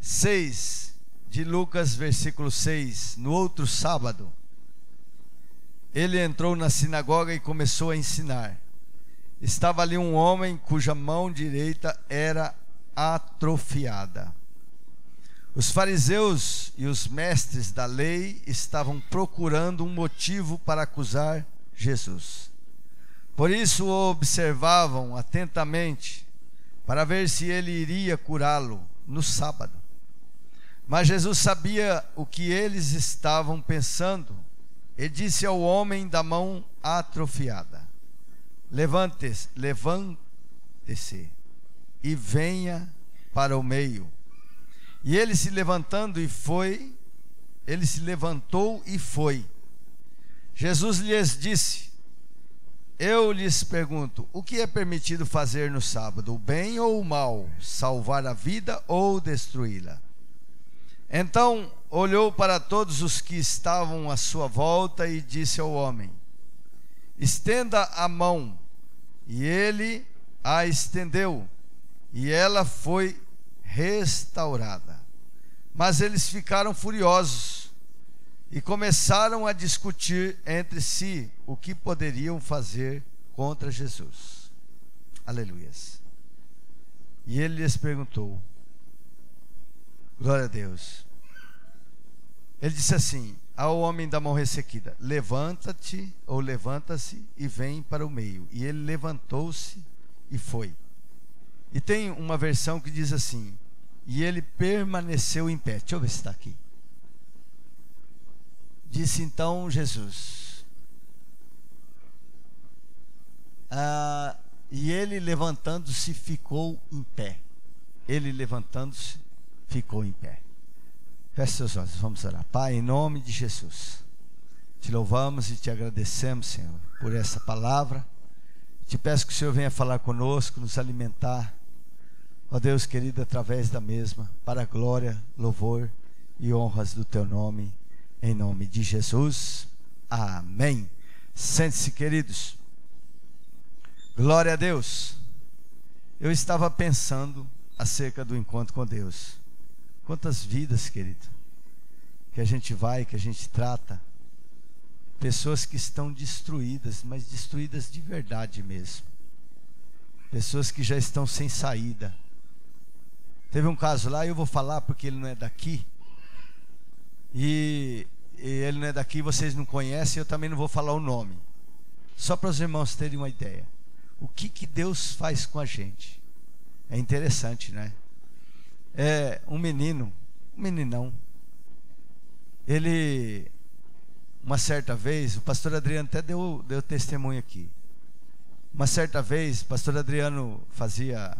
6 de Lucas, versículo 6. No outro sábado, ele entrou na sinagoga e começou a ensinar. Estava ali um homem cuja mão direita era atrofiada. Os fariseus e os mestres da lei estavam procurando um motivo para acusar Jesus. Por isso o observavam atentamente, para ver se ele iria curá-lo no sábado. Mas Jesus sabia o que eles estavam pensando e disse ao homem da mão atrofiada: levante-se e venha para o meio. E ele se levantou e foi. Jesus lhes disse: eu lhes pergunto, o que é permitido fazer no sábado, o bem ou o mal, salvar a vida ou destruí-la? Então olhou para todos os que estavam à sua volta e disse ao homem: estenda a mão. E ele a estendeu, e ela foi restaurada. Mas eles ficaram furiosos e começaram a discutir entre si o que poderiam fazer contra Jesus. Aleluias. E ele lhes perguntou, glória a Deus. Ele disse assim ao homem da mão ressequida: levanta-te ou levanta-se e vem para o meio. E ele levantou-se e foi. E tem uma versão que diz assim: e ele permaneceu em pé. Deixa eu ver se está aqui. Disse então Jesus: e ele levantando-se ficou em pé. Ele levantando-se ficou em pé. Feche seus olhos, vamos orar. Pai, em nome de Jesus, te louvamos e te agradecemos, Senhor, por essa palavra. Te peço que o Senhor venha falar conosco, nos alimentar, ó Deus querido, através da mesma, para a glória, louvor e honras do teu nome, em nome de Jesus. Amém. Sente-se, queridos. Glória a Deus. Eu estava pensando acerca do encontro com Deus. Quantas vidas, querido, que a gente vai, que a gente trata, pessoas que estão destruídas, mas destruídas de verdade mesmo, pessoas que já estão sem saída. Teve um caso lá, eu vou falar porque ele não é daqui, e ele não é daqui, vocês não conhecem, eu também não vou falar o nome, só para os irmãos terem uma ideia. O que Deus faz com a gente é interessante, né? É um meninão, ele, uma certa vez, o pastor Adriano até deu testemunho aqui. Uma certa vez, o pastor Adriano fazia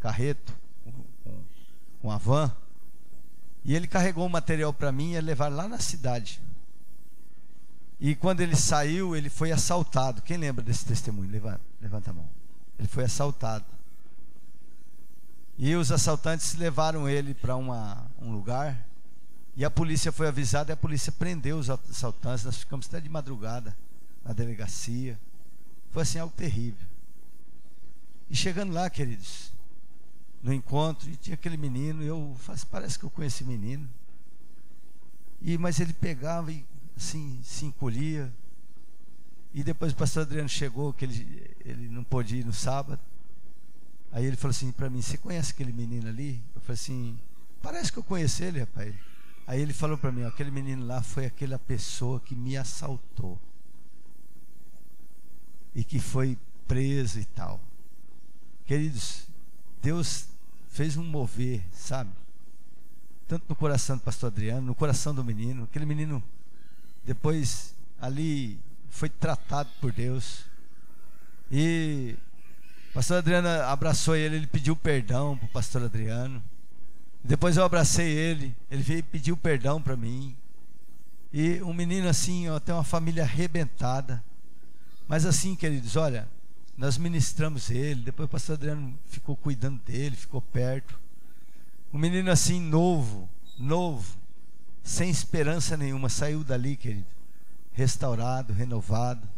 carreto com a van, e ele carregou um material para mim e ia levar lá na cidade. E quando ele saiu, ele foi assaltado. Quem lembra desse testemunho? Levanta a mão. Ele foi assaltado. E os assaltantes levaram ele para um lugar, e a polícia foi avisada, e a polícia prendeu os assaltantes. Nós ficamos até de madrugada na delegacia. Foi assim algo terrível. E chegando lá, queridos, no encontro, e tinha aquele menino, eu falei, parece que eu conheço esse menino. Mas ele pegava e assim, se encolhia. E depois o pastor Adriano chegou, que ele não pôde ir no sábado. Aí ele falou assim para mim: você conhece aquele menino ali? Eu falei assim: parece que eu conheço ele, rapaz. Aí ele falou para mim: ó, aquele menino lá foi aquela pessoa que me assaltou e que foi preso e tal. Queridos, Deus fez um mover, sabe? Tanto no coração do pastor Adriano, no coração do menino. Aquele menino depois ali foi tratado por Deus. E o pastor Adriano abraçou ele pediu perdão para o pastor Adriano. Depois eu abracei ele veio e pediu perdão para mim. E um menino assim, ó, tem uma família arrebentada. Mas assim, queridos, olha, nós ministramos ele. Depois o pastor Adriano ficou cuidando dele, ficou perto. Um menino assim, novo, sem esperança nenhuma, saiu dali, querido, restaurado, renovado.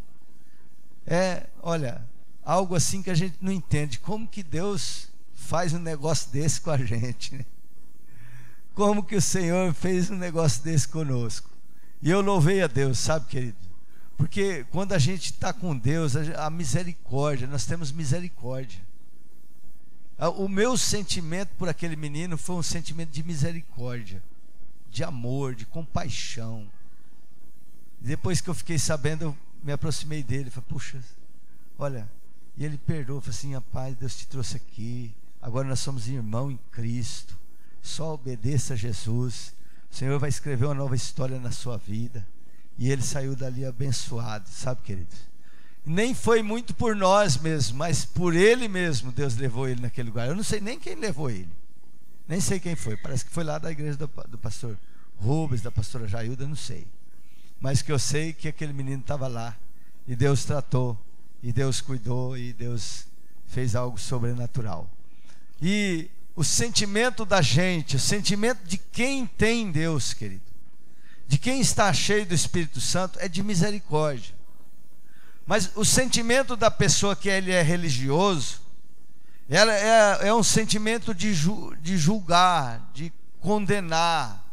Olha, algo assim que a gente não entende. Como que Deus faz um negócio desse com a gente, né? como que o Senhor fez um negócio desse conosco. E eu louvei a Deus, sabe, querido? Porque quando a gente está com Deus, a misericórdia, nós temos misericórdia. O meu sentimento por aquele menino foi um sentimento de misericórdia, de amor, de compaixão. Depois que eu fiquei sabendo, eu me aproximei dele, falei, puxa, olha, e ele perdoou, falou assim, rapaz, Deus te trouxe aqui, agora nós somos irmãos em Cristo, só obedeça a Jesus, o Senhor vai escrever uma nova história na sua vida. E ele saiu dali abençoado, sabe, queridos? Nem foi muito por nós mesmos, mas por ele mesmo Deus levou ele naquele lugar. Eu não sei nem quem levou ele, nem sei quem foi, parece que foi lá da igreja do pastor Rubens, da pastora Jailda, não sei. Mas que eu sei que aquele menino estava lá, e Deus tratou, e Deus cuidou, e Deus fez algo sobrenatural. E o sentimento da gente, o sentimento de quem tem Deus, querido, de quem está cheio do Espírito Santo, é de misericórdia. Mas o sentimento da pessoa que ele é religioso, é um sentimento de julgar, de condenar,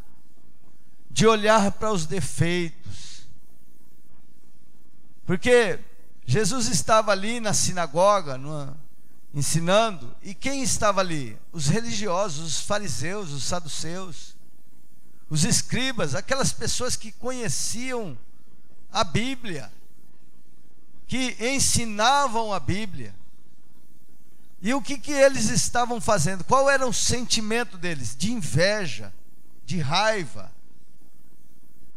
de olhar para os defeitos. Porque Jesus estava ali na sinagoga, ensinando, e quem estava ali? Os religiosos, os fariseus, os saduceus, os escribas, aquelas pessoas que conheciam a Bíblia, que ensinavam a Bíblia. E o que eles estavam fazendo? Qual era o sentimento deles? De inveja, de raiva,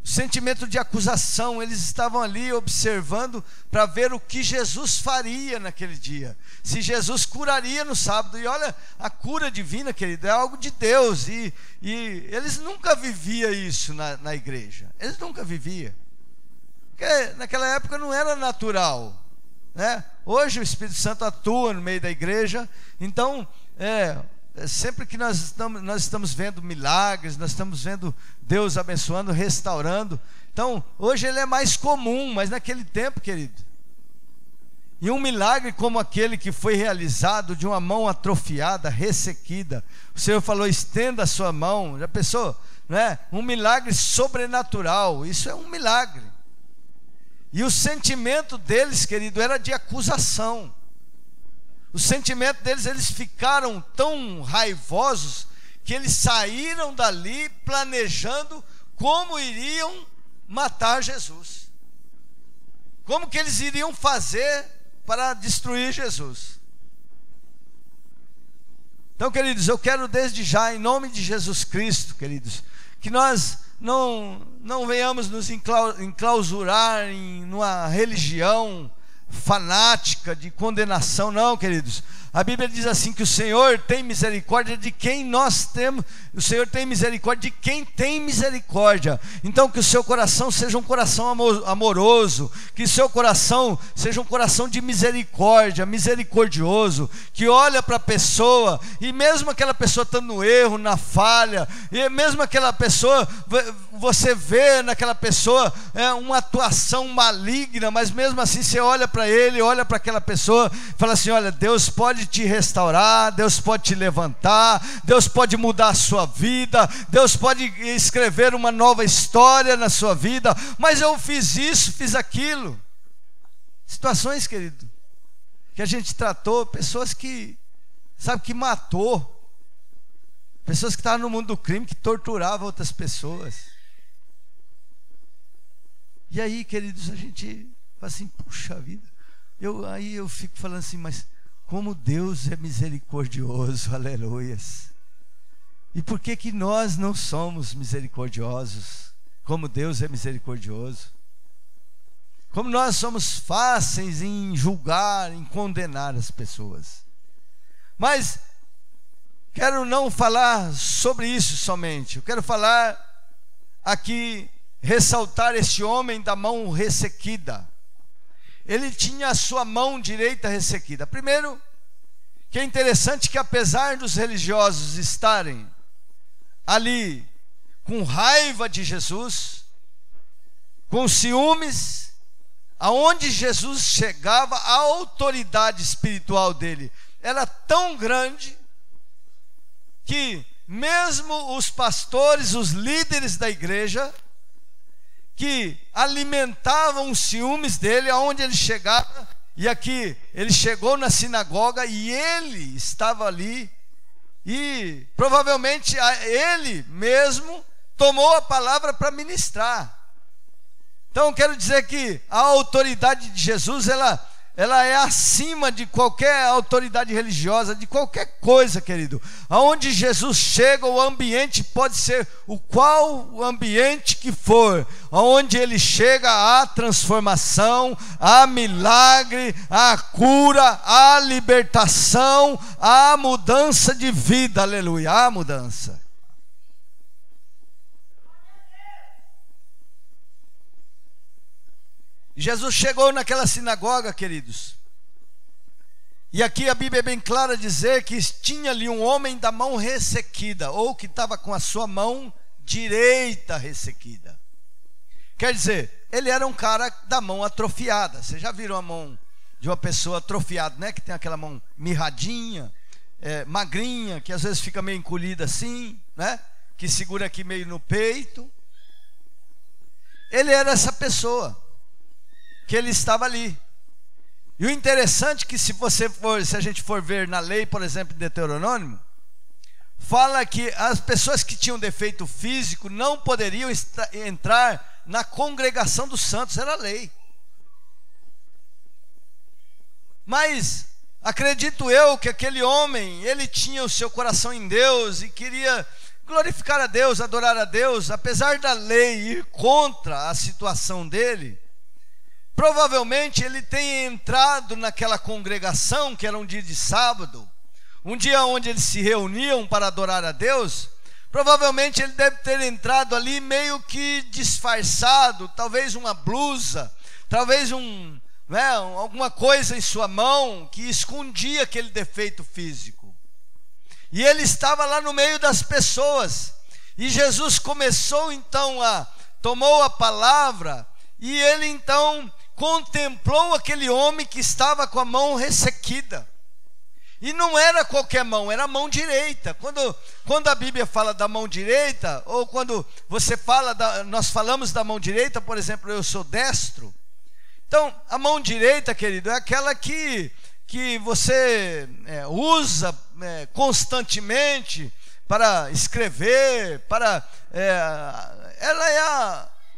sentimento de acusação. Eles estavam ali observando para ver o que Jesus faria naquele dia, se Jesus curaria no sábado. E olha, a cura divina, querido, é algo de Deus, e eles nunca viviam isso na igreja, eles nunca viviam, porque naquela época não era natural, né? Hoje o Espírito Santo atua no meio da igreja, então sempre que nós estamos vendo milagres, nós estamos vendo Deus abençoando, restaurando. Então hoje ele é mais comum, mas naquele tempo, querido, e um milagre como aquele que foi realizado de uma mão atrofiada, ressequida, o Senhor falou, estenda a sua mão. Já pensou, né? Um milagre sobrenatural, isso é um milagre. E o sentimento deles, querido, era de acusação. O sentimento deles, eles ficaram tão raivosos que eles saíram dali planejando como iriam matar Jesus, como que eles iriam fazer para destruir Jesus. Então, queridos, eu quero desde já, em nome de Jesus Cristo, queridos, que nós não venhamos nos enclausurar em uma religião fanática de condenação, não, queridos. A Bíblia diz assim, que o Senhor tem misericórdia de quem nós temos, o Senhor tem misericórdia de quem tem misericórdia. Então que o seu coração seja um coração amoroso, que o seu coração seja um coração de misericórdia, misericordioso, que olha para a pessoa, e mesmo aquela pessoa estando no erro, na falha, e mesmo aquela pessoa, você vê naquela pessoa uma atuação maligna, mas mesmo assim você olha para ele, olha para aquela pessoa, fala assim, olha, Deus pode te restaurar, Deus pode te levantar, Deus pode mudar a sua vida, Deus pode escrever uma nova história na sua vida. Mas eu fiz isso, fiz aquilo. Situações, querido, que a gente tratou, pessoas que, sabe, que matou, pessoas que estavam no mundo do crime, que torturavam outras pessoas. E aí, queridos, a gente fala assim, puxa vida, aí eu fico falando assim, mas como Deus é misericordioso, aleluias. E por que nós não somos misericordiosos, como Deus é misericordioso? Como nós somos fáceis em julgar, em condenar as pessoas. Mas quero não falar sobre isso somente, eu quero falar aqui, ressaltar este homem da mão ressequida. Ele tinha a sua mão direita ressequida. Primeiro, que é interessante que apesar dos religiosos estarem ali com raiva de Jesus, com ciúmes, aonde Jesus chegava, a autoridade espiritual dele era tão grande que mesmo os pastores, os líderes da igreja, que alimentavam os ciúmes dele, aonde ele chegava, e aqui ele chegou na sinagoga e ele estava ali, e provavelmente ele mesmo tomou a palavra para ministrar. Então quero dizer que a autoridade de Jesus, ela é acima de qualquer autoridade religiosa, de qualquer coisa, querido. Aonde Jesus chega, o ambiente pode ser o ambiente que for. Aonde ele chega, há transformação, há milagre, há cura, há libertação, há mudança de vida, aleluia, há mudança. Jesus chegou naquela sinagoga, queridos, e aqui a Bíblia é bem clara a dizer que tinha ali um homem da mão ressequida, ou que estava com a sua mão direita ressequida. Quer dizer, ele era um cara da mão atrofiada. Vocês já viram a mão de uma pessoa atrofiada, né? Que tem aquela mão mirradinha, magrinha, que às vezes fica meio encolhida assim, né? Que segura aqui meio no peito. Ele era essa pessoa, que ele estava ali. E o interessante é que se a gente for ver na lei, por exemplo, de Deuteronômio, fala que as pessoas que tinham defeito físico não poderiam entrar na congregação dos santos, era a lei. Mas acredito eu que aquele homem, ele tinha o seu coração em Deus e queria glorificar a Deus, adorar a Deus, apesar da lei ir contra a situação dele. Provavelmente ele tenha entrado naquela congregação, que era um dia de sábado, um dia onde eles se reuniam para adorar a Deus. Provavelmente ele deve ter entrado ali meio que disfarçado, talvez uma blusa, talvez alguma coisa em sua mão que escondia aquele defeito físico. E ele estava lá no meio das pessoas, e Jesus começou então tomou a palavra, e ele então contemplou aquele homem que estava com a mão ressequida. E não era qualquer mão, era a mão direita. Quando a Bíblia fala da mão direita, ou quando nós falamos da mão direita, por exemplo, eu sou destro. Então, a mão direita, querido, é aquela que você usa constantemente para escrever, ela é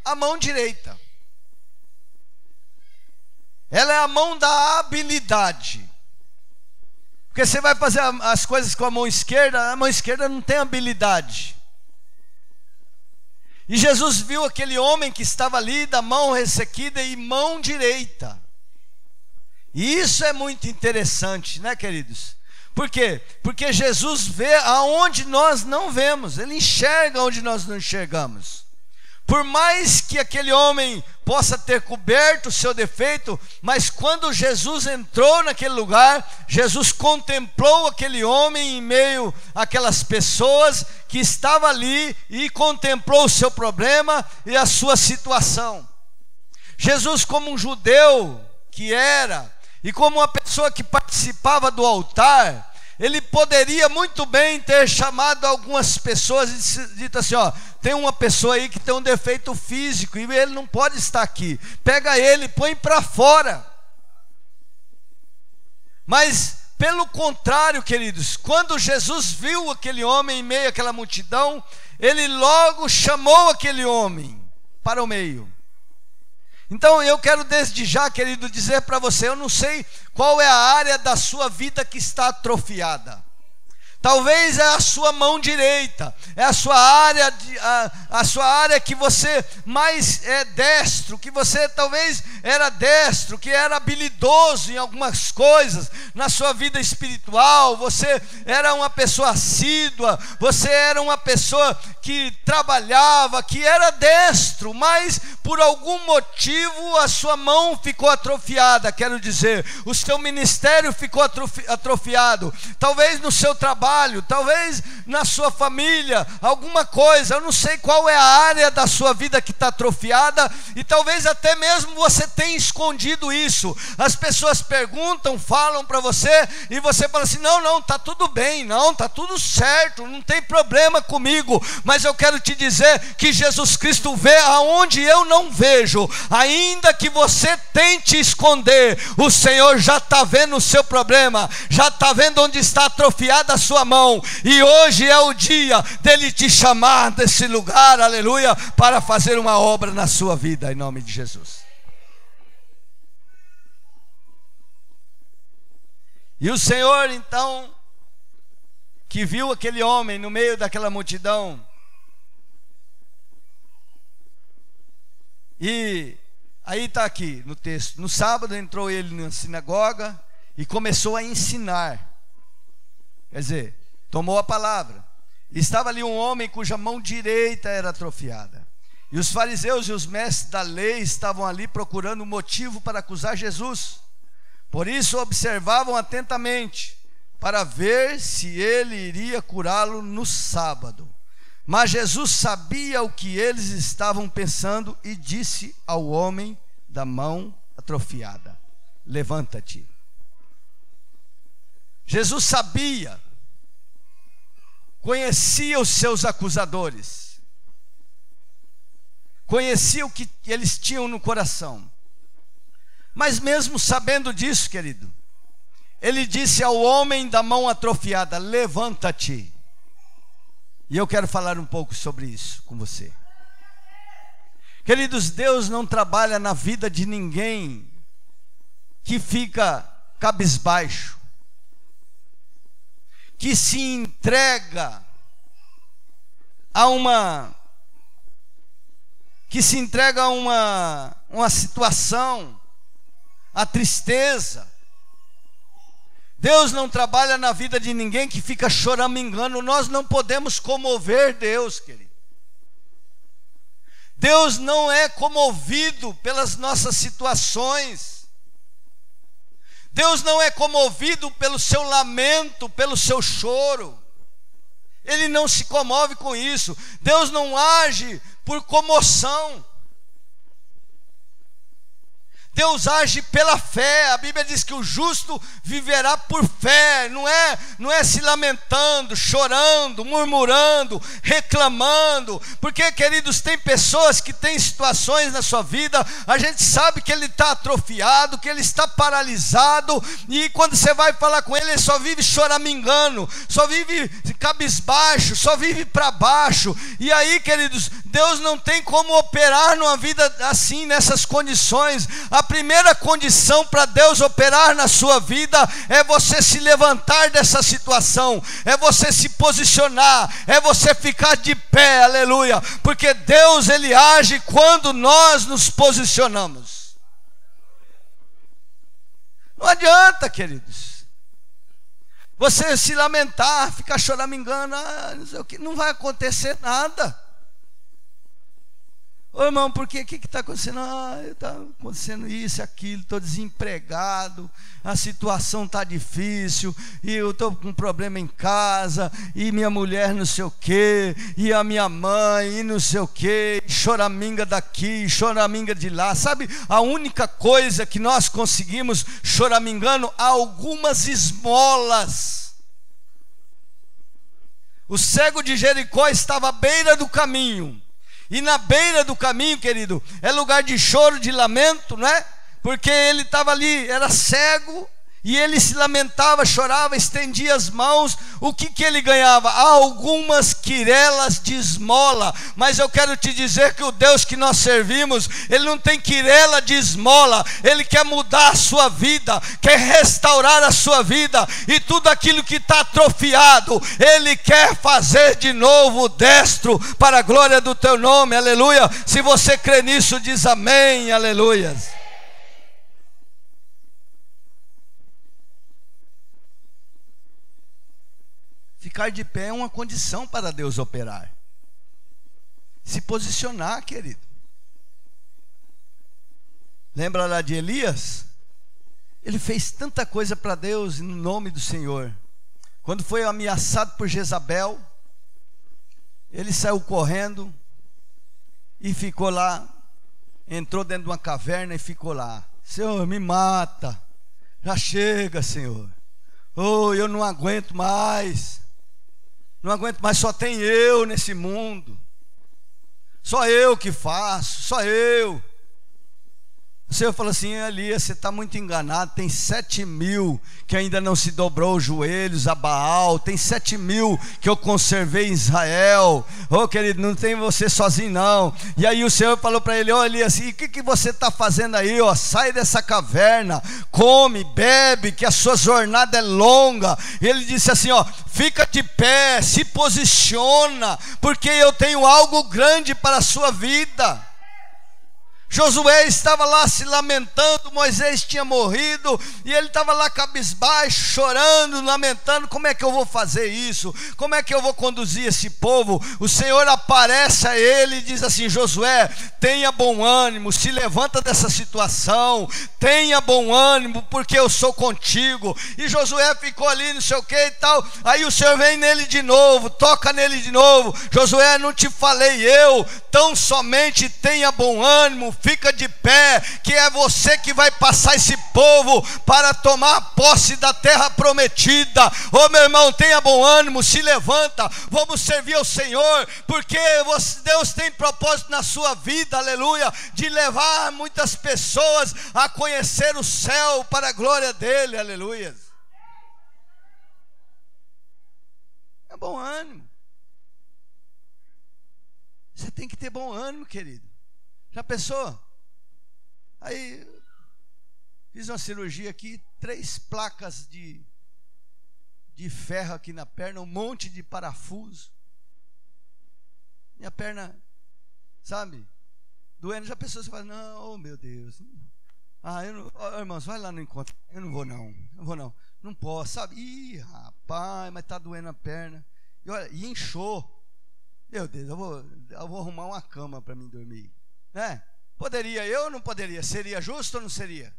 a mão direita. Ela é a mão da habilidade. Porque você vai fazer as coisas com a mão esquerda não tem habilidade. E Jesus viu aquele homem que estava ali da mão ressequida e mão direita. E isso é muito interessante, né, queridos? Por quê? Porque Jesus vê aonde nós não vemos. Ele enxerga onde nós não enxergamos. Por mais que aquele homem possa ter coberto o seu defeito, mas quando Jesus entrou naquele lugar, Jesus contemplou aquele homem em meio àquelas pessoas que estavam ali e contemplou o seu problema e a sua situação. Jesus, como um judeu que era, e como uma pessoa que participava do altar, ele poderia muito bem ter chamado algumas pessoas e dito assim, tem uma pessoa aí que tem um defeito físico e ele não pode estar aqui, pega ele, põe para fora. Mas pelo contrário, queridos, quando Jesus viu aquele homem em meio àquela multidão, ele logo chamou aquele homem para o meio. Então eu quero desde já, querido, dizer para você, eu não sei qual é a área da sua vida que está atrofiada. Talvez é a sua mão direita, é a sua área que você mais é destro, que você talvez era destro, que era habilidoso em algumas coisas na sua vida espiritual. Você era uma pessoa assídua, você era uma pessoa que trabalhava, que era destro, mas por algum motivo a sua mão ficou atrofiada. Quero dizer, o seu ministério ficou atrofiado. Talvez no seu trabalho trabalho, talvez na sua família, alguma coisa. Eu não sei qual é a área da sua vida que está atrofiada, e talvez até mesmo você tenha escondido isso. As pessoas perguntam, falam para você, e você fala assim: não, está tudo bem, não, está tudo certo, não tem problema comigo. Mas eu quero te dizer que Jesus Cristo vê aonde eu não vejo. Ainda que você tente esconder, o Senhor já está vendo o seu problema, já está vendo onde está atrofiada a sua mão, e hoje é o dia dele te chamar desse lugar, aleluia, para fazer uma obra na sua vida, em nome de Jesus. E o Senhor então, que viu aquele homem no meio daquela multidão, e aí está aqui no texto: no sábado entrou ele na sinagoga e começou a ensinar. Quer dizer, tomou a palavra. Estava ali um homem cuja mão direita era atrofiada. E os fariseus e os mestres da lei estavam ali procurando um motivo para acusar Jesus. Por isso observavam atentamente, para ver se ele iria curá-lo no sábado. Mas Jesus sabia o que eles estavam pensando e disse ao homem da mão atrofiada: levanta-te. Jesus sabia, conhecia os seus acusadores, conhecia o que eles tinham no coração. Mas mesmo sabendo disso, querido, ele disse ao homem da mão atrofiada: levanta-te. E eu quero falar um pouco sobre isso com você. Queridos, Deus não trabalha na vida de ninguém que fica cabisbaixo, que se entrega a uma situação, a tristeza. Deus não trabalha na vida de ninguém que fica choramingando. Nós não podemos comover Deus, querido. Deus não é comovido pelas nossas situações. Deus não é comovido pelo seu lamento, pelo seu choro. Ele não se comove com isso. Deus não age por comoção. Deus age pela fé. A Bíblia diz que o justo viverá por fé. Não é se lamentando, chorando, murmurando, reclamando. Porque, queridos, tem pessoas que têm situações na sua vida, a gente sabe que ele está atrofiado, que ele está paralisado, e quando você vai falar com ele, ele só vive choramingando, só vive cabisbaixo, só vive para baixo. E aí, queridos, Deus não tem como operar numa vida assim, nessas condições. A primeira condição para Deus operar na sua vida é você se levantar dessa situação, é você se posicionar, é você ficar de pé, aleluia, porque Deus, ele age quando nós nos posicionamos. Não adianta, queridos, você se lamentar, ficar choramingando, não sei o que, não vai acontecer nada. Ô irmão, por quê? O que está acontecendo? Está acontecendo isso, aquilo, estou desempregado, a situação está difícil, e eu estou com um problema em casa, e minha mulher não sei o quê, e a minha mãe, e não sei o quê, choraminga daqui, choraminga de lá. Sabe, a única coisa que nós conseguimos choramingando, algumas esmolas. O cego de Jericó estava à beira do caminho. E na beira do caminho, querido, é lugar de choro, de lamento, não é? Porque ele estava ali, era cego, e ele se lamentava, chorava, estendia as mãos. O que ele ganhava? Algumas quirelas de esmola. Mas eu quero te dizer que o Deus que nós servimos, ele não tem quirela de esmola. Ele quer mudar a sua vida, quer restaurar a sua vida, e tudo aquilo que está atrofiado, ele quer fazer de novo destro, para a glória do teu nome, aleluia. Se você crê nisso, diz amém, aleluia. Ficar de pé é uma condição para Deus operar. Se posicionar, querido. Lembra lá de Elias? Ele fez tanta coisa para Deus no nome do Senhor. quando foi ameaçado por Jezabel, ele saiu correndo e ficou lá, entrou dentro de uma caverna e ficou lá. Senhor, me mata, já chega, Senhor. Oh, eu não aguento mais, só tem eu nesse mundo, só eu que faço, só eu. O Senhor falou assim: Elias, você está muito enganado. Tem 7.000 que ainda não se dobrou os joelhos a Baal. Tem 7.000 que eu conservei em Israel. Oh, querido, não tem você sozinho não. E aí o Senhor falou para ele: ó, Elias, e o que você está fazendo aí? Ó, sai dessa caverna, come, bebe, que a sua jornada é longa. E ele disse assim: ó, fica de pé, se posiciona, porque eu tenho algo grande para a sua vida. Josué estava lá se lamentando, Moisés tinha morrido, e ele estava lá cabisbaixo, chorando, lamentando: como é que eu vou fazer isso? Como é que eu vou conduzir esse povo? O Senhor aparece a ele e diz assim: Josué, tenha bom ânimo, se levanta dessa situação, tenha bom ânimo, porque eu sou contigo. E Josué ficou ali, não sei o que e tal. Aí o Senhor vem nele de novo, toca nele de novo: Josué, não te falei eu, tão somente tenha bom ânimo, fica de pé, que é você que vai passar esse povo para tomar posse da terra prometida. Ô meu irmão, tenha bom ânimo, se levanta, vamos servir ao Senhor, porque Deus tem propósito na sua vida, aleluia, de levar muitas pessoas a conhecer o céu para a glória dele, aleluia. É bom ânimo. Você tem que ter bom ânimo, querido. Já pensou? Aí fiz uma cirurgia aqui, 3 placas de ferro aqui na perna, um monte de parafuso. Minha perna, sabe, doendo. Já pensou? Você fala: não, oh meu Deus, irmãos, vai lá no encontro. Eu não vou não, não posso, sabe? Ih, rapaz, mas está doendo a perna. E olha, e inchou. Meu Deus, eu vou arrumar uma cama para mim dormir, né? Poderia eu ou não poderia? Seria justo ou não seria?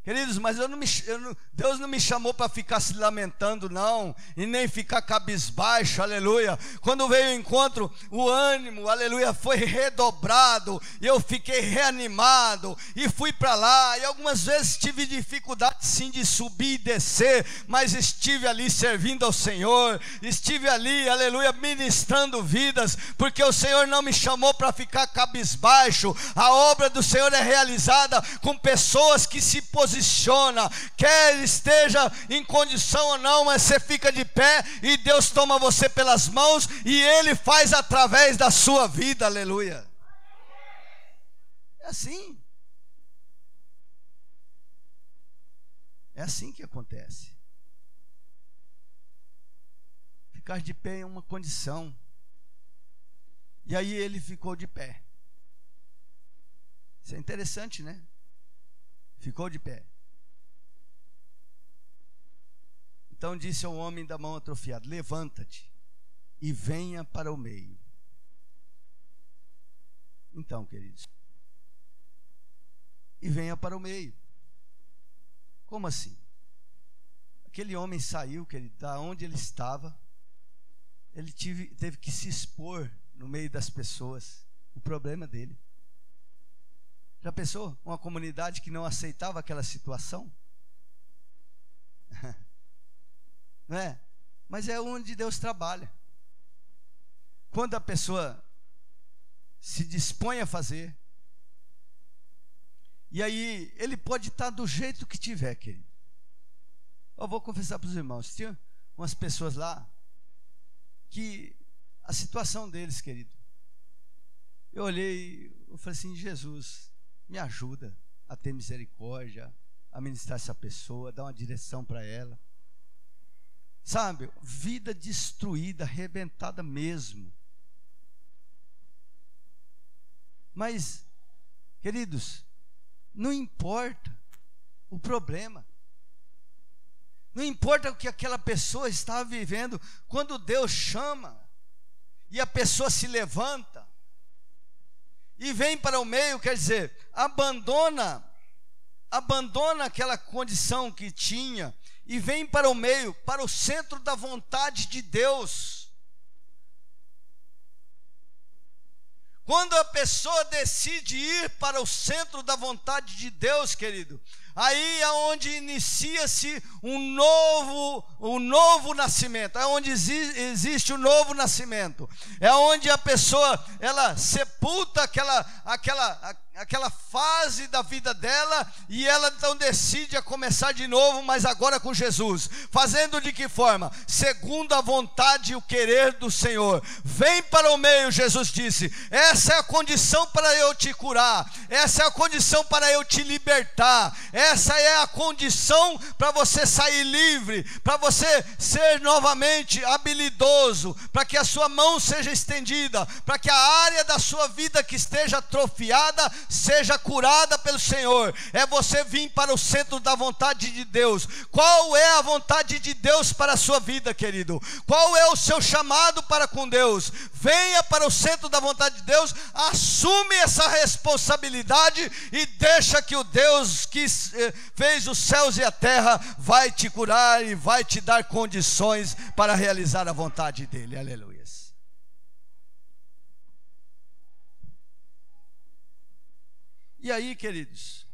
Queridos, mas Deus não me chamou para ficar se lamentando não, e nem ficar cabisbaixo, aleluia. Quando veio o encontro, o ânimo, aleluia, foi redobrado, e eu fiquei reanimado, e fui para lá, e algumas vezes tive dificuldade sim de subir e descer, mas estive ali servindo ao Senhor, estive ali, aleluia, ministrando vidas, porque o Senhor não me chamou para ficar cabisbaixo. A obra do Senhor é realizada com pessoas que se posicionam, quer esteja em condição ou não, mas você fica de pé e Deus toma você pelas mãos e Ele faz através da sua vida, aleluia. É assim. É assim que acontece. Ficar de pé é uma condição. E aí ele ficou de pé. Isso é interessante, né? Ficou de pé. Então disse ao homem da mão atrofiada: levanta-te e venha para o meio. Então, queridos, e venha para o meio. Como assim? Aquele homem saiu, querido, da onde ele estava. Ele teve que se expor no meio das pessoas. O problema dele. Já pensou? Uma comunidade que não aceitava aquela situação? Não é? Mas é onde Deus trabalha. Quando a pessoa se dispõe a fazer, e aí ele pode estar do jeito que tiver, querido. Eu vou confessar para os irmãos, tinha umas pessoas lá que a situação deles, querido, eu olhei, eu falei assim: Jesus, me ajuda a ter misericórdia, a ministrar essa pessoa, dar uma direção para ela. Sabe, vida destruída, arrebentada mesmo. Mas, queridos, não importa o problema. Não importa o que aquela pessoa está vivendo. Quando Deus chama e a pessoa se levanta e vem para o meio, quer dizer, abandona aquela condição que tinha e vem para o meio, para o centro da vontade de Deus. Quando a pessoa decide ir para o centro da vontade de Deus, querido, aí é onde inicia-se um novo nascimento, é onde existe um novo nascimento, é onde a pessoa, ela sepulta aquela fase da vida dela, e ela então decide a começar de novo, mas agora com Jesus, fazendo de que forma? Segundo a vontade e o querer do Senhor. Vem para o meio, Jesus disse, essa é a condição para eu te curar, essa é a condição para eu te libertar, essa é a condição para você sair livre, para você ser novamente habilidoso, para que a sua mão seja estendida, para que a área da sua vida que esteja atrofiada seja curada pelo Senhor. É você vir para o centro da vontade de Deus. Qual é a vontade de Deus para a sua vida, querido? Qual é o seu chamado para com Deus? Venha para o centro da vontade de Deus, assume essa responsabilidade e deixa que o Deus que fez os céus e a terra vai te curar e vai te dar condições para realizar a vontade dele. Aleluia. E aí, queridos,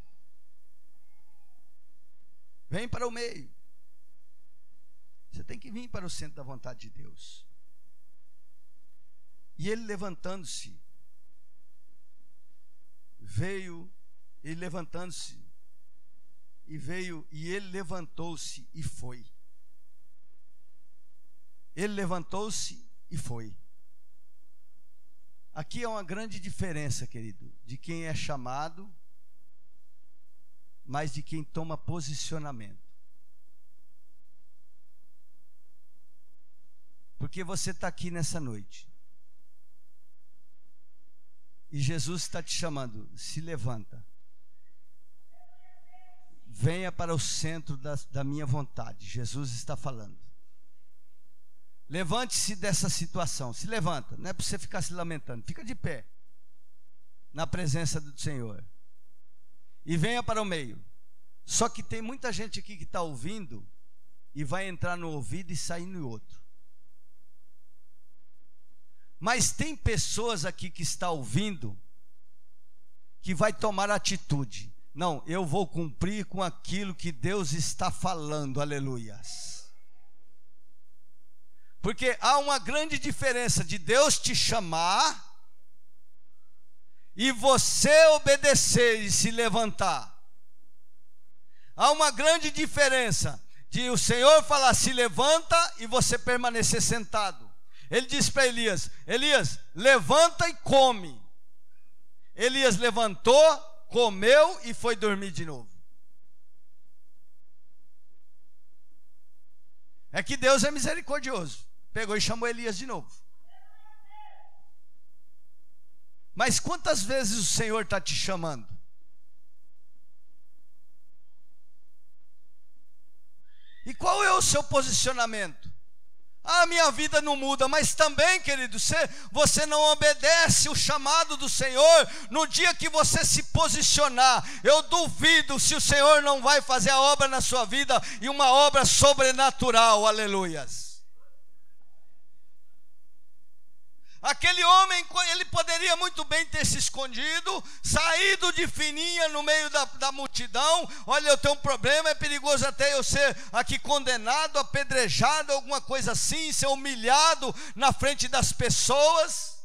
vem para o meio. Você tem que vir para o centro da vontade de Deus. E ele levantando-se, veio, ele levantando-se, e veio, e ele levantou-se e foi. Ele levantou-se e foi. Aqui é uma grande diferença, querido, de quem é chamado, mas de quem toma posicionamento. Porque você está aqui nessa noite, e Jesus está te chamando, se levanta, venha para o centro da minha vontade. Jesus está falando. Levante-se dessa situação, se levanta, não é para você ficar se lamentando, fica de pé, na presença do Senhor, e venha para o meio. Só que tem muita gente aqui que está ouvindo, e vai entrar no ouvido e sair no outro. Mas tem pessoas aqui que está ouvindo, que vai tomar atitude. Não, eu vou cumprir com aquilo que Deus está falando, aleluias. Porque há uma grande diferença de Deus te chamar e você obedecer e se levantar. Há uma grande diferença de o Senhor falar se levanta e você permanecer sentado. Ele disse para Elias: Elias, levanta e come. Elias levantou, comeu e foi dormir de novo. É que Deus é misericordioso. Pegou e chamou Elias de novo. Mas quantas vezes o Senhor está te chamando? E qual é o seu posicionamento? A minha vida não muda, mas também, querido, você não obedece o chamado do Senhor. No dia que você se posicionar, eu duvido se o Senhor não vai fazer a obra na sua vida, e uma obra sobrenatural, aleluias. Aquele homem, ele poderia muito bem ter se escondido, saído de fininha no meio da multidão. Olha, eu tenho um problema, é perigoso até eu ser aqui condenado, apedrejado, alguma coisa assim, ser humilhado na frente das pessoas.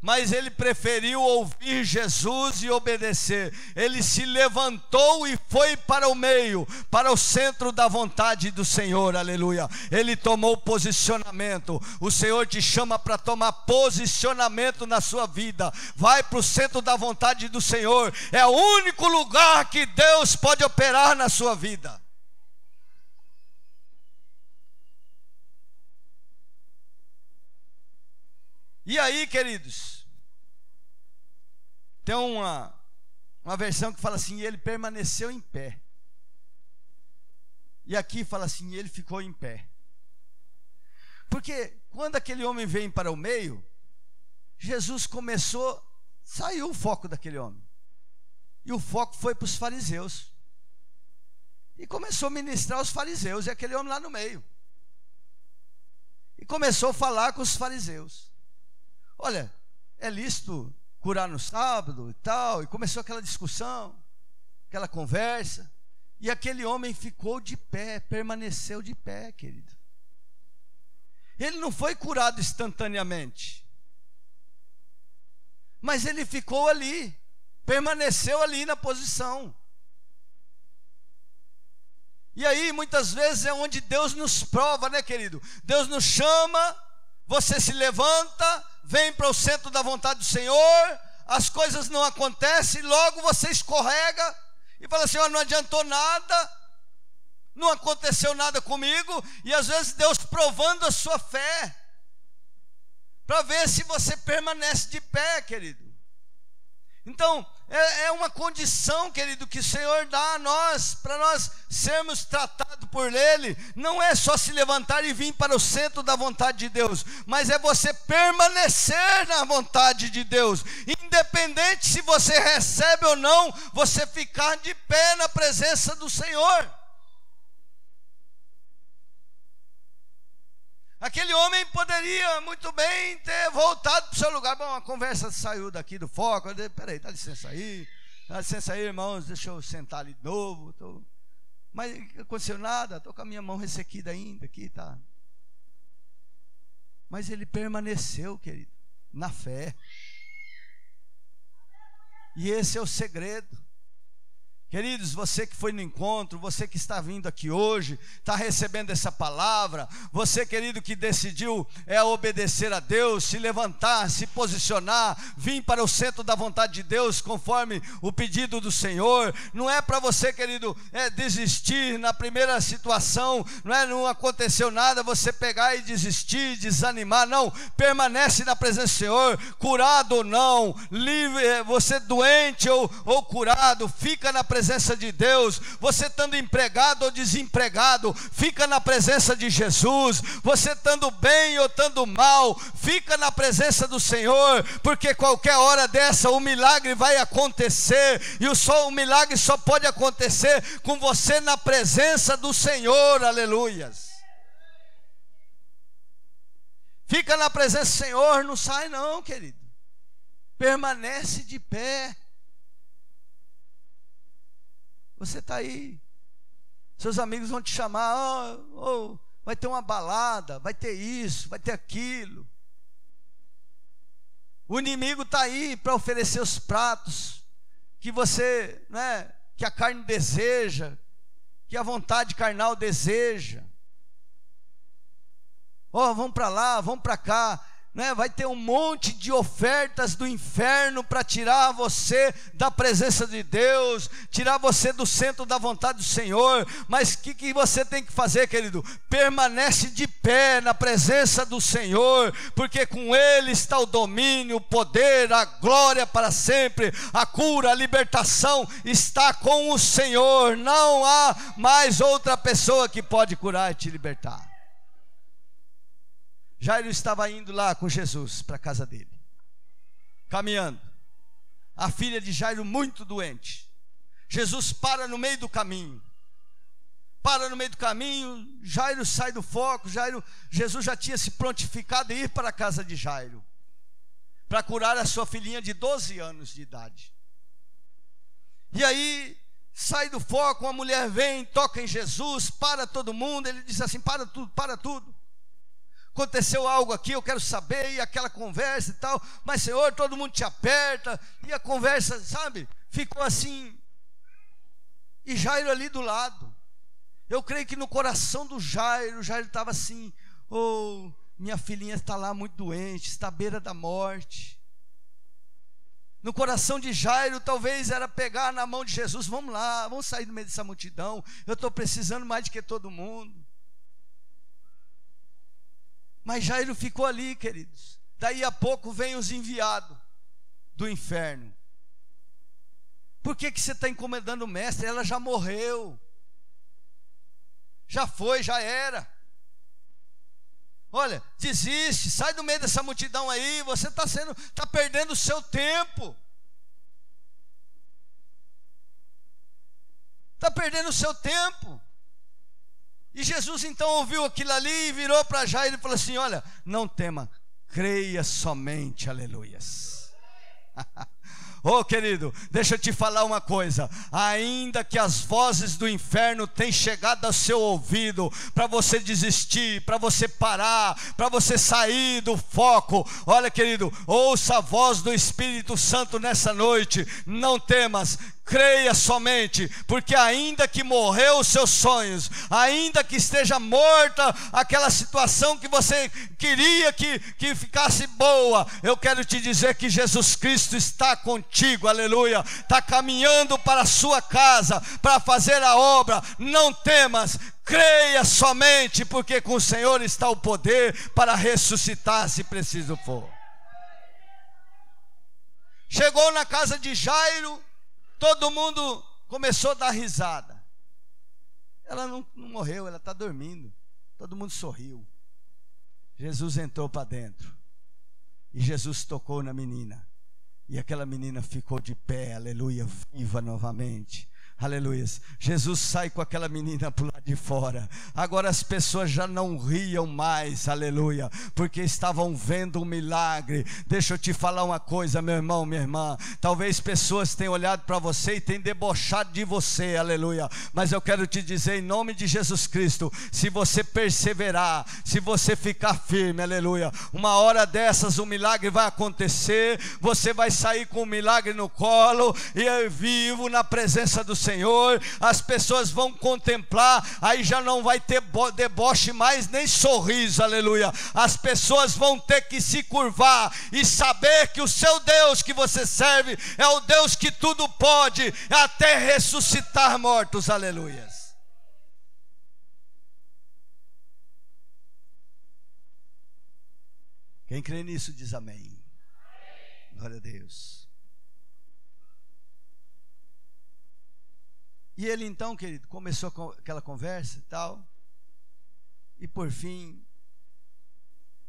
Mas ele preferiu ouvir Jesus e obedecer. Ele se levantou e foi para o meio, para o centro da vontade do Senhor, aleluia. Ele tomou posicionamento. O Senhor te chama para tomar posicionamento na sua vida. Vai para o centro da vontade do Senhor. É o único lugar que Deus pode operar na sua vida. E aí, queridos, tem uma versão que fala assim: ele permaneceu em pé. E aqui fala assim: ele ficou em pé. Porque quando aquele homem vem para o meio, Jesus saiu o foco daquele homem. E o foco foi para os fariseus. E começou a ministrar os fariseus, e aquele homem lá no meio. E começou a falar com os fariseus. Olha, é lícito curar no sábado e tal. E começou aquela discussão, aquela conversa. E aquele homem ficou de pé, permaneceu de pé, querido. Ele não foi curado instantaneamente, mas ele ficou ali, permaneceu ali na posição. E aí muitas vezes é onde Deus nos prova, né, querido? Deus nos chama, você se levanta, vem para o centro da vontade do Senhor, as coisas não acontecem, logo você escorrega e fala assim: ó, não adiantou nada, não aconteceu nada comigo. E às vezes Deus provando a sua fé, para ver se você permanece de pé, querido. Então, é uma condição, querido, que o Senhor dá a nós, para nós sermos tratados por Ele. Não é só se levantar e vir para o centro da vontade de Deus, mas é você permanecer na vontade de Deus. Independente se você recebe ou não, você ficar de pé na presença do Senhor. Aquele homem poderia muito bem ter voltado para o seu lugar. Bom, a conversa saiu daqui do foco. Peraí, dá licença aí, irmãos, deixa eu sentar ali de novo. Mas não aconteceu nada, estou com a minha mão ressequida ainda aqui, tá? Mas ele permaneceu, querido, na fé. E esse é o segredo. Queridos, você que foi no encontro, você que está vindo aqui hoje, está recebendo essa palavra, você, querido, que decidiu obedecer a Deus, se levantar, se posicionar, vir para o centro da vontade de Deus, conforme o pedido do Senhor. Não é para você, querido, desistir na primeira situação, não aconteceu nada, você pegar e desistir, desanimar. Não, permanece na presença do Senhor, curado ou não, livre, você doente ou curado, fica na presença de Deus. Você estando empregado ou desempregado, fica na presença de Jesus. Você estando bem ou estando mal, fica na presença do Senhor, porque qualquer hora dessa o milagre vai acontecer, e o milagre só pode acontecer com você na presença do Senhor. Aleluias. Fica na presença do Senhor, não sai não, querido. Permanece de pé. Você está aí, seus amigos vão te chamar, vai ter uma balada, vai ter isso, vai ter aquilo. O inimigo está aí para oferecer os pratos que você, que a carne deseja, que a vontade carnal deseja. Vamos para lá, vamos para cá. Vai ter um monte de ofertas do inferno para tirar você da presença de Deus, tirar você do centro da vontade do Senhor. Mas o que você tem que fazer, querido? Permanece de pé na presença do Senhor, porque com Ele está o domínio, o poder, a glória para sempre. A cura, a libertação está com o Senhor. Não há mais outra pessoa que pode curar e te libertar. Jairo estava indo lá com Jesus para a casa dele, caminhando. A filha de Jairo muito doente. Jesus para no meio do caminho. Jairo sai do foco. Jesus já tinha se prontificado a ir para a casa de Jairo, para curar a sua filhinha de 12 anos de idade. E aí, sai do foco, uma mulher vem, toca em Jesus, para todo mundo. Ele diz assim: para tudo. Aconteceu algo aqui, eu quero saber. E aquela conversa e tal, mas Senhor, todo mundo te aperta. E a conversa, ficou assim. E Jairo ali do lado. Eu creio que no coração do Jairo estava assim: minha filhinha está lá muito doente, está à beira da morte. No coração de Jairo talvez era pegar na mão de Jesus: vamos lá, vamos sair do meio dessa multidão, eu estou precisando mais do que todo mundo. Mas Jairo ficou ali, queridos. Daí a pouco vem os enviados do inferno. Por que você está incomodando o mestre? Ela já morreu. Já foi, já era. Olha, desiste, sai do meio dessa multidão aí. Você está perdendo o seu tempo. Está perdendo o seu tempo. E Jesus então ouviu aquilo ali e virou para Jairo e falou assim: olha, não tema, creia somente, aleluias. Oh querido, deixa eu te falar uma coisa. Ainda que as vozes do inferno tenham chegado ao seu ouvido, para você desistir, para você parar, para você sair do foco, olha querido, ouça a voz do Espírito Santo nessa noite. Não temas, creia somente, porque ainda que morreu os seus sonhos, ainda que esteja morta aquela situação que você queria que ficasse boa, eu quero te dizer que Jesus Cristo está contigo, aleluia, está caminhando para a sua casa, para fazer a obra. Não temas, creia somente, porque com o Senhor está o poder para ressuscitar, se preciso for. Chegou na casa de Jairo, todo mundo começou a dar risada. Ela não morreu, ela está dormindo. Todo mundo sorriu. Jesus entrou para dentro. E Jesus tocou na menina. E aquela menina ficou de pé, aleluia, viva novamente. Aleluia. Jesus sai com aquela menina para o lado de fora. Agora as pessoas já não riam mais, aleluia, porque estavam vendo um milagre. Deixa eu te falar uma coisa, meu irmão, minha irmã. Talvez pessoas tenham olhado para você e tenham debochado de você, aleluia. Mas eu quero te dizer em nome de Jesus Cristo, se você perseverar, se você ficar firme, aleluia, uma hora dessas um milagre vai acontecer. Você vai sair com o milagre no colo e eu vivo na presença do Senhor. As pessoas vão contemplar, aí já não vai ter deboche mais, nem sorriso, aleluia. As pessoas vão ter que se curvar e saber que o seu Deus que você serve é o Deus que tudo pode, até ressuscitar mortos, aleluia. Quem crê nisso diz amém. Glória a Deus. E ele então, querido, começou com aquela conversa e tal. E por fim,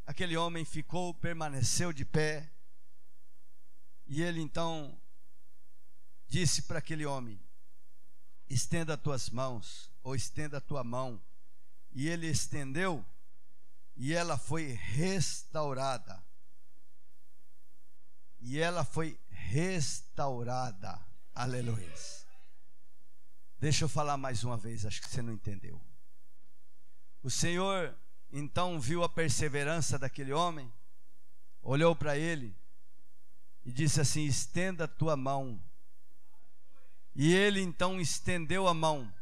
aquele homem permaneceu de pé. E ele então disse para aquele homem: estenda as tuas mãos, ou estenda a tua mão. E ele estendeu, e ela foi restaurada. E ela foi restaurada. Aleluia. Deixa eu falar mais uma vez, acho que você não entendeu. O Senhor então viu a perseverança daquele homem, olhou para ele e disse assim: estenda a tua mão. E ele então estendeu a mão.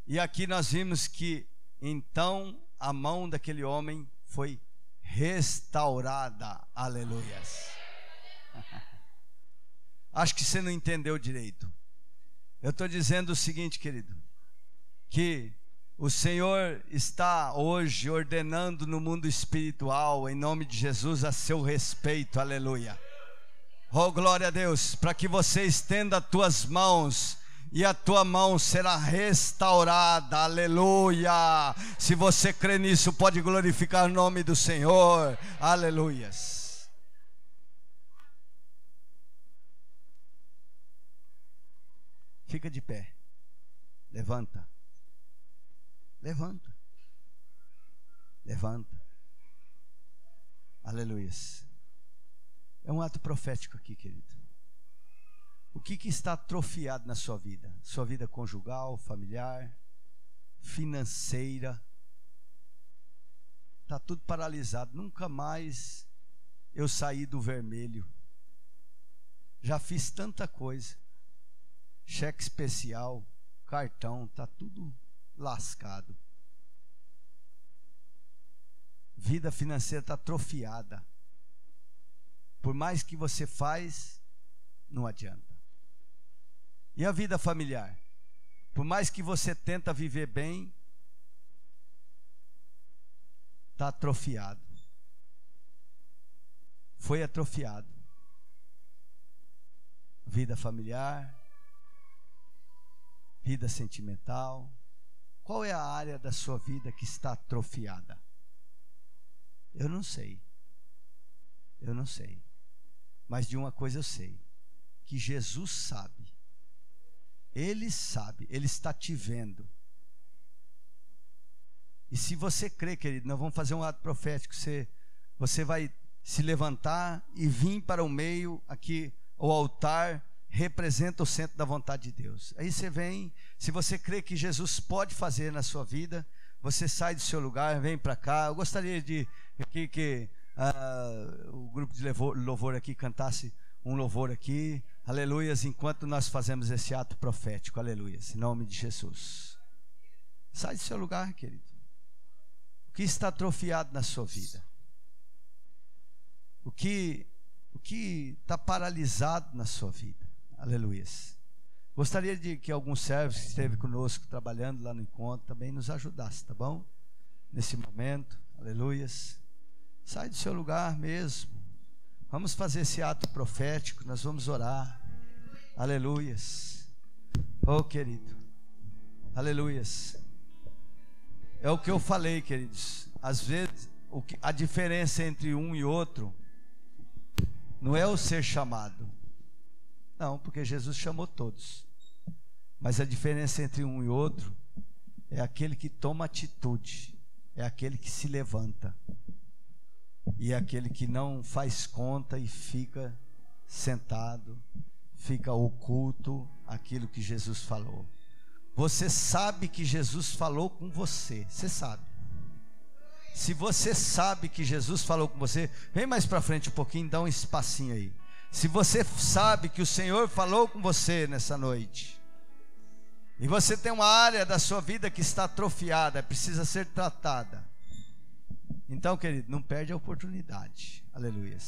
E aqui nós vimos que então a mão daquele homem foi restaurada. Aleluias. Acho que você não entendeu direito. Eu estou dizendo o seguinte, querido, que o Senhor está hoje ordenando no mundo espiritual, em nome de Jesus, a seu respeito, aleluia. Oh, glória a Deus, para que você estenda as tuas mãos, e a tua mão será restaurada, aleluia. Se você crê nisso, pode glorificar o nome do Senhor, aleluias. Fica de pé, levanta, levanta, levanta, aleluia. É um ato profético aqui, querido. O que está atrofiado na sua vida? Sua vida conjugal, familiar, financeira, está tudo paralisado. Nunca mais eu saí do vermelho. Já fiz tanta coisa. Cheque especial, cartão, está tudo lascado. Vida financeira está atrofiada. Por mais que você faz, não adianta. E a vida familiar? Por mais que você tenta viver bem, está atrofiado. Foi atrofiado. Vida familiar, vida sentimental. Qual é a área da sua vida que está atrofiada? Eu não sei. Eu não sei. Mas de uma coisa eu sei: que Jesus sabe. Ele sabe, Ele está te vendo. E se você crê, querido, nós vamos fazer um ato profético. Você vai se levantar e vir para o meio. Aqui, o altar representa o centro da vontade de Deus. Aí você vem, se você crê que Jesus pode fazer na sua vida, você sai do seu lugar, vem para cá. Eu gostaria de que o grupo de louvor aqui cantasse um louvor aqui, aleluias, enquanto nós fazemos esse ato profético, aleluias, em nome de Jesus. Sai do seu lugar, querido. O que está atrofiado na sua vida? O que está paralisado na sua vida? Aleluias. Gostaria de que alguns servos que esteve conosco trabalhando lá no encontro também nos ajudasse, tá bom? Nesse momento, aleluias. Sai do seu lugar mesmo. Vamos fazer esse ato profético, nós vamos orar. Aleluias. Oh, querido. Aleluias. É o que eu falei, queridos. Às vezes, a diferença entre um e outro não é o ser chamado. Não, porque Jesus chamou todos. Mas a diferença entre um e outro é aquele que toma atitude, é aquele que se levanta, e é aquele que não faz conta e fica sentado, fica oculto aquilo que Jesus falou. Você sabe que Jesus falou com você, você sabe. Se você sabe que Jesus falou com você, vem mais para frente um pouquinho, dá um espacinho aí. Se você sabe que o Senhor falou com você nessa noite, e você tem uma área da sua vida que está atrofiada, precisa ser tratada, então, querido, não perde a oportunidade. Aleluia.